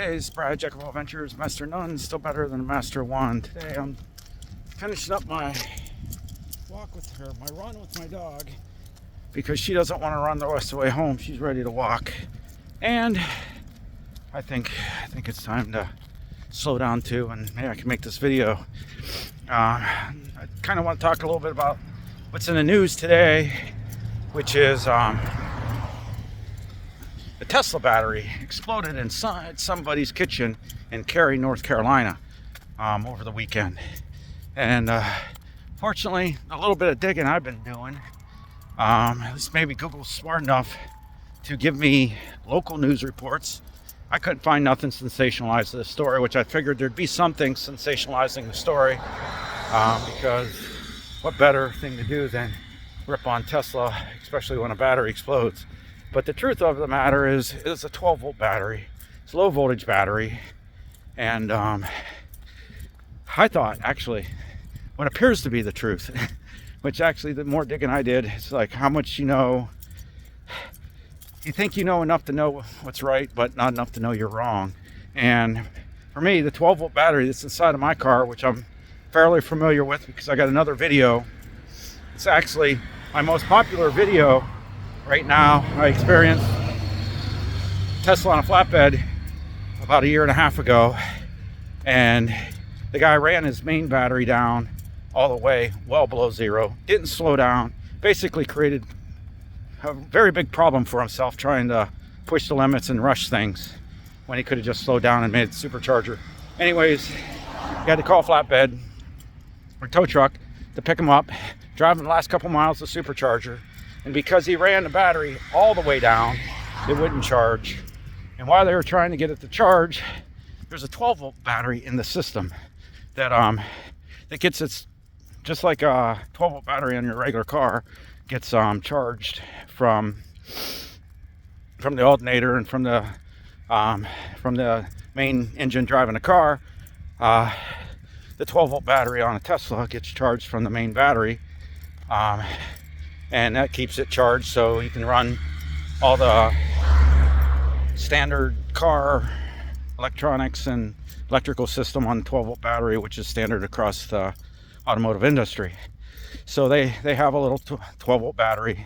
Today's Brad Jack of all Ventures, Master None, still better than Master One. Today I'm finishing up my walk with her, my run with my dog, because she doesn't want to run the rest of the way home. She's ready to walk, and I think it's time to slow down too, and maybe I can make this video. I kind of want to talk a little bit about what's in the news today, which is the Tesla battery exploded inside somebody's kitchen in Cary, North Carolina, over the weekend. And fortunately, a little bit of digging I've been doing, at least maybe Google's smart enough to give me local news reports. I couldn't find nothing sensationalized to the story, which I figured there'd be something sensationalizing the story, because what better thing to do than rip on Tesla, especially when a battery explodes. But the truth of the matter is, it's a 12-volt battery. It's a low-voltage battery. And I thought, actually, what appears to be the truth, which actually the more digging I did, it's like how much you know. You think you know enough to know what's right, but not enough to know you're wrong. And for me, the 12-volt battery that's inside of my car, which I'm fairly familiar with because I got another video. It's actually my most popular video right now. I experienced Tesla on a flatbed about a year and a half ago, and the guy ran his main battery down all the way well below zero, didn't slow down, basically created a very big problem for himself trying to push the limits and rush things when he could have just slowed down and made it supercharger. Anyways, he had to call a flatbed or tow truck to pick him up, drive him the last couple miles to supercharger. And because he ran the battery all the way down, it wouldn't charge. And while they were trying to get it to charge, there's a 12-volt battery in the system that gets its, just like a 12-volt battery on your regular car, gets charged from the alternator and from the main engine driving the car. The 12-volt battery on a Tesla gets charged from the main battery. And that keeps it charged so you can run all the standard car electronics and electrical system on the 12-volt battery, which is standard across the automotive industry. So they have a little 12-volt battery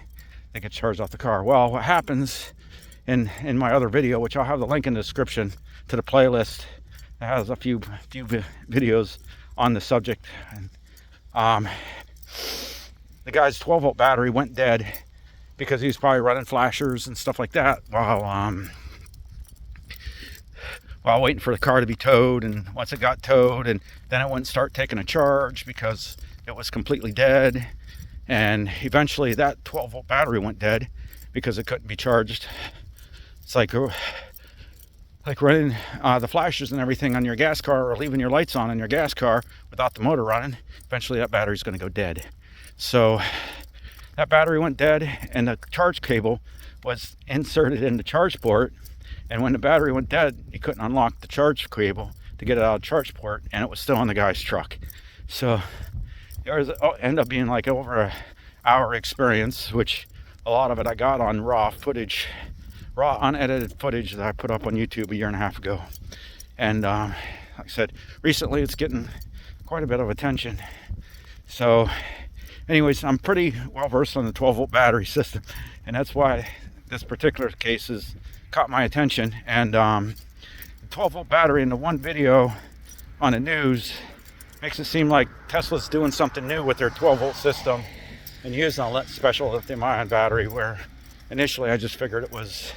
that gets charged off the car. Well, what happens in my other video, which I'll have the link in the description to the playlist that has a few videos on the subject, and the guy's 12-volt battery went dead because he was probably running flashers and stuff like that while waiting for the car to be towed. And once it got towed, and then it wouldn't start taking a charge because it was completely dead. And eventually that 12-volt battery went dead because it couldn't be charged. It's like running the flashers and everything on your gas car, or leaving your lights on in your gas car without the motor running. Eventually that battery's going to go dead. So that battery went dead, and the charge cable was inserted in the charge port. And when the battery went dead, you couldn't unlock the charge cable to get it out of the charge port, and it was still on the guy's truck. So there ended up being like over an hour experience, which a lot of it I got on raw unedited footage that I put up on YouTube a year and a half ago. And like I said, recently it's getting quite a bit of attention. So anyways, I'm pretty well versed on the 12-volt battery system, and that's why this particular case has caught my attention. And the 12-volt battery in the one video on the news makes it seem like Tesla's doing something new with their 12-volt system and using a special lithium-ion battery, where initially I just figured it was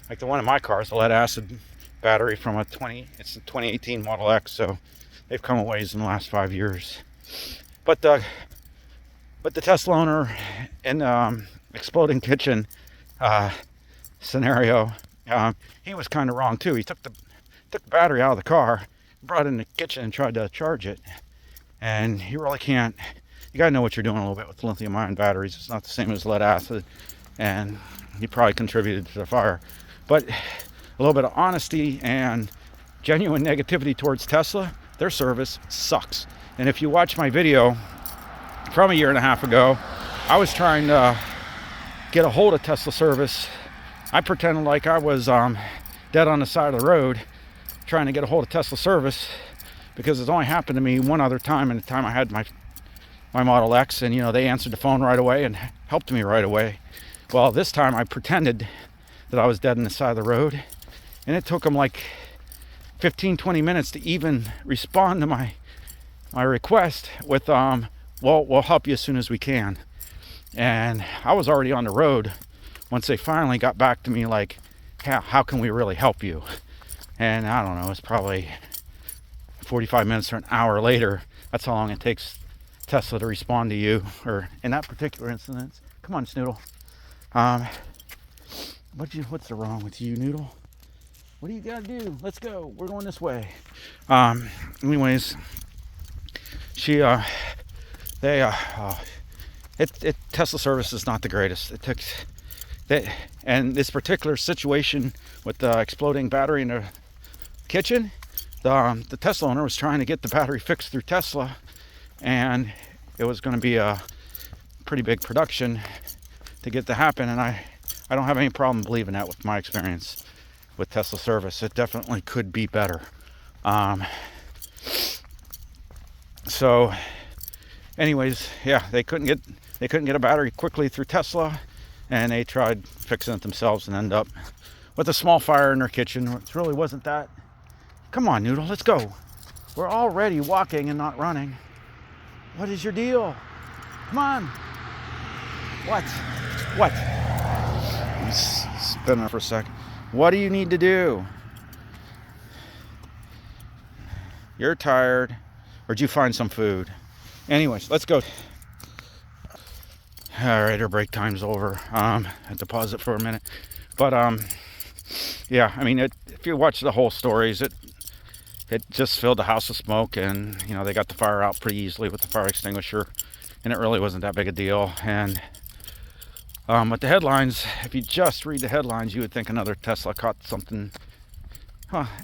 like the one in my car, is a lead-acid battery from it's a 2018 Model X, so they've come a ways in the last 5 years. But the Tesla owner in the exploding kitchen scenario, he was kind of wrong too. He took the battery out of the car, brought it in the kitchen, and tried to charge it. And you really can't. You gotta know what you're doing a little bit with lithium-ion batteries. It's not the same as lead acid, and he probably contributed to the fire. But a little bit of honesty and genuine negativity towards Tesla. Their service sucks. And if you watch my video from a year and a half ago, I was trying to get a hold of Tesla service. I pretended like I was dead on the side of the road, trying to get a hold of Tesla service, because it's only happened to me one other time, and the time I had my Model X, and they answered the phone right away and helped me right away. Well, this time I pretended that I was dead on the side of the road, and it took them like 15-20 minutes to even respond to my request with well, we'll help you as soon as we can. And I was already on the road once they finally got back to me, like, how can we really help you? And I don't know, it's probably 45 minutes or an hour later. That's how long it takes Tesla to respond to you, or in that particular instance. Come on, Snoodle. What's wrong with you, Noodle? What do you gotta do? Let's go. We're going this way. Anyways, Tesla service is not the greatest. And this particular situation with the exploding battery in the kitchen, the Tesla owner was trying to get the battery fixed through Tesla, and it was going to be a pretty big production to get to happen. And I don't have any problem believing that with my experience with Tesla service. It definitely could be better. So anyways, yeah, they couldn't get a battery quickly through Tesla, and they tried fixing it themselves and ended up with a small fire in their kitchen. It really wasn't that. Come on, Noodle, let's go. We're already walking and not running. What is your deal? Come on. What? Let me spin it for a sec. What do you need to do? You're tired. Or did you find some food? Anyways, let's go. All right, our break time's over. I had to pause it for a minute. But, yeah, I mean, if you watch the whole stories, it just filled the house with smoke, and, they got the fire out pretty easily with the fire extinguisher, and it really wasn't that big a deal. And with the headlines, if you just read the headlines, you would think another Tesla caught something.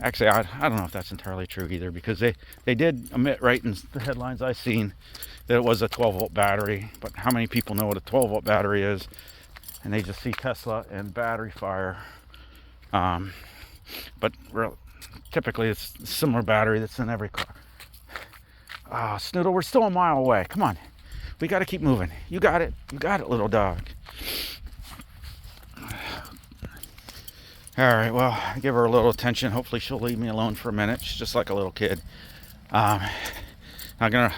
Actually, I don't know if that's entirely true either, because they did omit right in the headlines I've seen that it was a 12-volt battery. But how many people know what a 12-volt battery is? And they just see Tesla and battery fire. But typically it's a similar battery that's in every car. Snoodle, we're still a mile away. Come on. We got to keep moving. You got it. You got it, little dog. All right, well, I give her a little attention. Hopefully she'll leave me alone for a minute. She's just like a little kid. I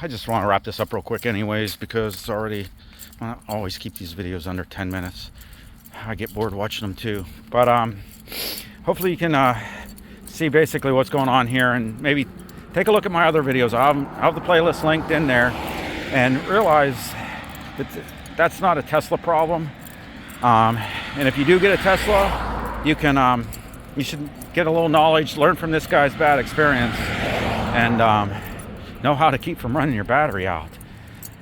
just want to wrap this up real quick anyways, because it's already, I always keep these videos under 10 minutes. I get bored watching them too. But hopefully you can see basically what's going on here, and maybe take a look at my other videos. I'll have the playlist linked in there, and realize that that's not a Tesla problem. And if you do get a Tesla, you should get a little knowledge, learn from this guy's bad experience, and know how to keep from running your battery out.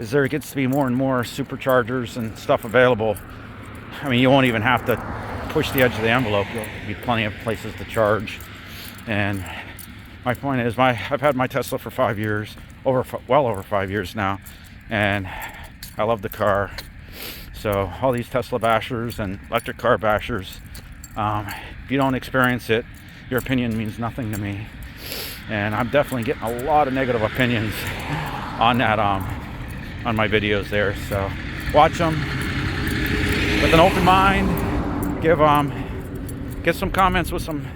As there gets to be more and more superchargers and stuff available, I mean, you won't even have to push the edge of the envelope. There'll be plenty of places to charge. And my point is, I've had my Tesla for 5 years, well over 5 years now, and I love the car. So all these Tesla bashers and electric car bashers, if you don't experience it, your opinion means nothing to me. And I'm definitely getting a lot of negative opinions on that, on my videos there. So watch them with an open mind. Get some comments with some,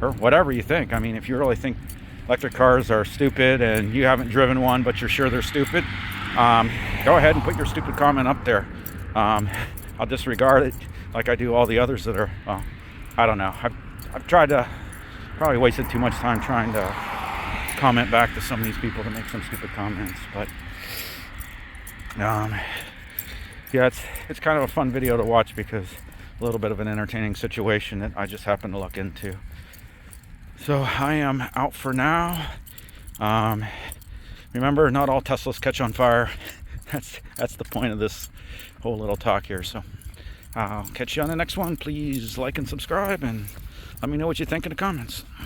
or whatever you think. I mean, if you really think electric cars are stupid and you haven't driven one but you're sure they're stupid, go ahead and put your stupid comment up there. I'll disregard it like I do all the others that are, well, I don't know. I've tried to, probably wasted too much time trying to comment back to some of these people that make some stupid comments. But yeah, it's kind of a fun video to watch, because a little bit of an entertaining situation that I just happened to look into. So I am out for now. Remember, not all Teslas catch on fire. That's the point of this whole little talk here. So I'll catch you on the next one. Please like and subscribe, and let me know what you think in the comments.